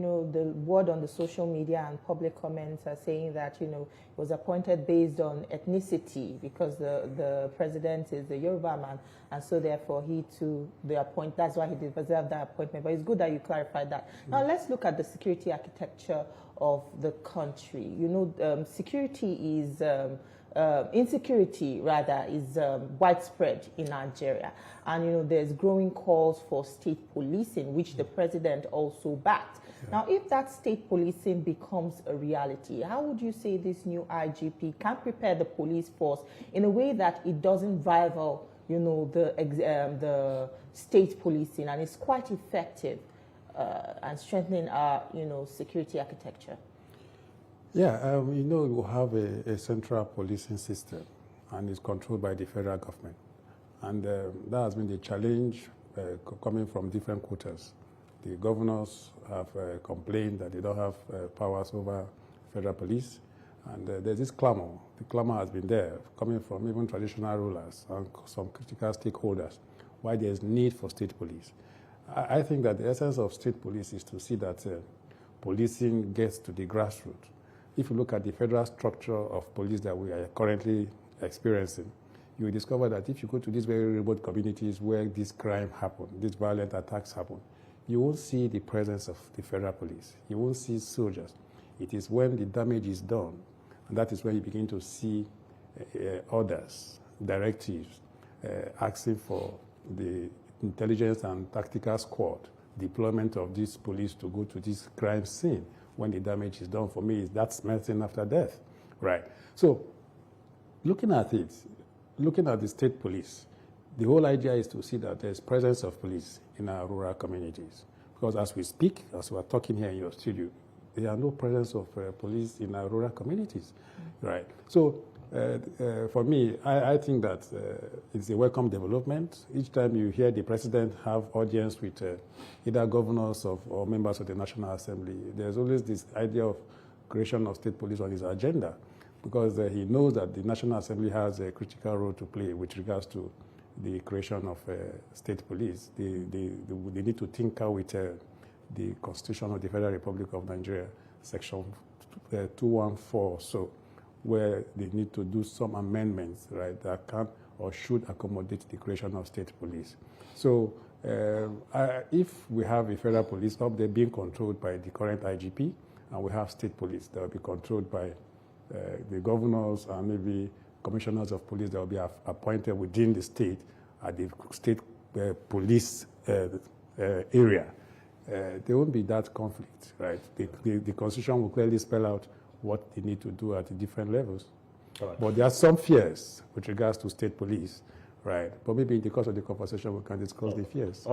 the word on the social media and public comments are saying that, it was appointed based on ethnicity because the president is the Yoruba man, and so therefore that's why he deserved that appointment. But it's good that you clarified that. Now let's look at the security architecture of the country. Security is insecurity rather is widespread in Nigeria, and there's growing calls for state policing, which the president also backed. Now, if that state policing becomes a reality, how would you say this new IGP can prepare the police force in a way that it doesn't rival, the state policing, and it's quite effective and strengthening our, security architecture? Yeah, we have a central policing system, and it's controlled by the federal government. And that has been the challenge coming from different quarters. The governors have complained that they don't have powers over federal police. And there's this clamor. The clamor has been there, coming from even traditional rulers and some critical stakeholders, why there's need for state police. I think that the essence of state police is to see that policing gets to the grassroots. If you look at the federal structure of police that we are currently experiencing, you will discover that if you go to these very remote communities where this crime happen, these violent attacks happen, you won't see the presence of the federal police. You won't see soldiers. It is when the damage is done, and that is when you begin to see orders, directives, asking for the intelligence and tactical squad, deployment of this police to go to this crime scene when the damage is done. For me, that's medicine after death, right? So looking at the state police, the whole idea is to see that there's presence of police in our rural communities. Because as we speak, as we're talking here in your studio, there are no presence of police in our rural communities, right? So for me, I think that it's a welcome development. Each time you hear the president have audience with either governors or members of the National Assembly, there's always this idea of creation of state police on his agenda, because he knows that the National Assembly has a critical role to play with regards to the creation of state police. They need to tinker with the Constitution of the Federal Republic of Nigeria, Section 214 or so, where they need to do some amendments, right, that can or should accommodate the creation of state police. So if we have a federal police up there being controlled by the current IGP, and we have state police that will be controlled by the governors and maybe commissioners of police that will be appointed within the state at the state police area, there won't be that conflict, right? The Constitution will clearly spell out what they need to do at the different levels. Right. But there are some fears with regards to state police, right? But maybe in the course of the conversation we can discuss the fears.